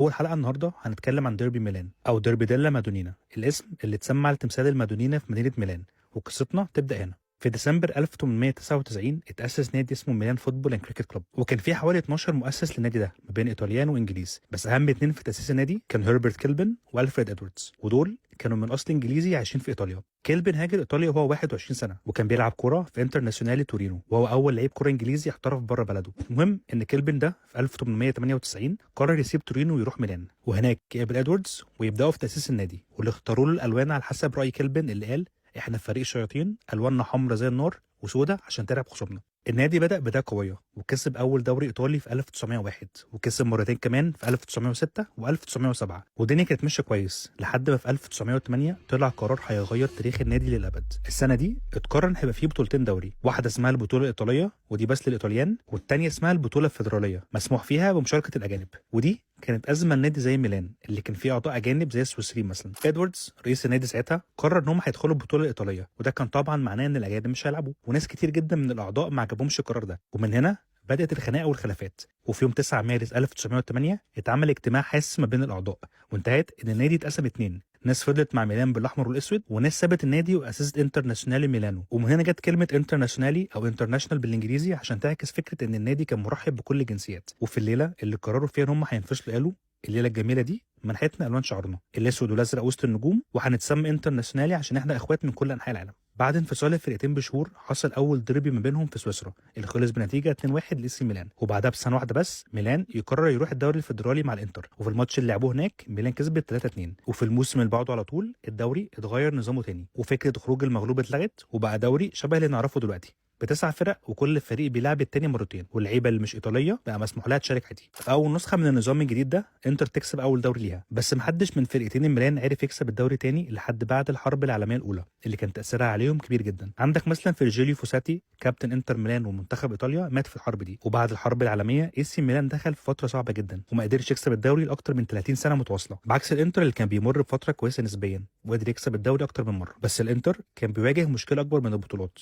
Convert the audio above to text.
أول حلقة النهاردة هنتكلم عن ديربي ميلان أو ديربي ديلا مادونينا، الاسم اللي اتسمى على تمثال المادونينا في مدينة ميلان. وقصتنا تبدأ هنا. في ديسمبر 1899 اتأسس نادي اسمه ميلان فوتبول اند كريكت كلوب، وكان فيه حوالي 12 مؤسس للنادي ده ما بين ايطاليان وانجليز، بس اهم اتنين في تأسيس النادي كان هربرت كيلبن والفريد ادواردز، ودول كانوا من اصل انجليزي عايشين في ايطاليا. كيلبن هاجر ايطاليا وهو 21 سنه، وكان بيلعب كوره في انترناسيونالي تورينو، وهو اول لعيب كوره انجليزي احترف بره بلده. المهم ان كيلبن ده في 1898 قرر يسيب تورينو ويروح ميلان، وهناك يقابل ادواردز ويبداوا في تاسيس النادي، واللي اختاروا له الالوان على حسب راي كيلبن اللي قال: احنا في فريق شياطين، الواننا حمرا زي النار وسودة عشان ترعب خصومنا. النادي بدأ بداية قوية وكسب أول دوري إيطالي في 1901، وكسب مرتين كمان في 1906 و1907، والدنيا كانت ماشية كويس لحد ما في 1908 طلع قرار هيغير تاريخ النادي للأبد. السنة دي اتقرر إن هيبقى فيه بطولتين دوري، واحدة اسمها البطولة الإيطالية ودي بس للإيطاليان، والتانية اسمها البطولة الفيدرالية مسموح فيها بمشاركة الأجانب، ودي كانت أزمة النادي زي ميلان اللي كان فيه أعضاء أجانب زي السويسريين مثلا. إدواردز رئيس النادي ساعتها قرر إن هم هيدخلوا البطولة الإيطالية، وده كان طبعا معناه إن الأجانب مش هيلعبوا، وناس كتير جدا من الأعضاء ما عجبهمش القرار ده، ومن هنا بدأت الخناقة والخلافات. وفي يوم 9 مارس 1908 اتعمل اجتماع حاسم ما بين الأعضاء، وانتهت إن النادي اتقسم اتنين، ناس فضلت مع ميلان بالاحمر والاسود، وناس سابت النادي واسست انترناشونالي ميلانو. ومن هنا جت كلمه انترناشونالي او انترناشونال بالانجليزي عشان تعكس فكره ان النادي كان مرحب بكل الجنسيات. وفي الليله اللي قرروا فيها ان هم هينفصلوا قالوا: الليله الجميله دي منحتنا الوان شعرنا الاسود والازرق وسط النجوم، وهنتسمى انترناشونالي عشان احنا اخوات من كل انحاء العالم. بعد انفصال الفرقتين بشهور حصل اول ديربي ما بينهم في سويسرا اللي خلص بنتيجه 2-1 لاي سي ميلان، وبعدها بسنه واحده بس ميلان يقرر يروح الدوري الفيدرالي مع الانتر، وفي الماتش اللي لعبوه هناك ميلان كسبت 3-2. وفي الموسم اللي بعده على طول الدوري اتغير نظامه تاني، وفكره خروج المغلوب اتلغت، وبقى دوري شبه اللي نعرفه دلوقتي بتسع فرق، وكل فريق بيلعب التاني مرتين، واللعيبه اللي مش ايطاليه بقى مسموح لها تشارك عادي. في اول نسخه من النظام الجديد ده انتر تكسب اول دوري ليها، بس محدش من فرقتين الميلان عرف يكسب الدوري تاني لحد بعد الحرب العالميه الاولى اللي كان تاثيرها عليهم كبير جدا. عندك مثلا فيرجيليو فوساتي كابتن انتر ميلان ومنتخب ايطاليا مات في الحرب دي، وبعد الحرب العالميه اي سي ميلان دخل في فتره صعبه جدا وما قدرش يكسب الدوري لاكتر من 30 سنه متواصله، بعكس الانتر اللي كان بيمر بفتره كويسه نسبيا وقدر يكسب الدوري اكتر من مره. بس الانتر كان بيواجه مشكله اكبر من البطولات،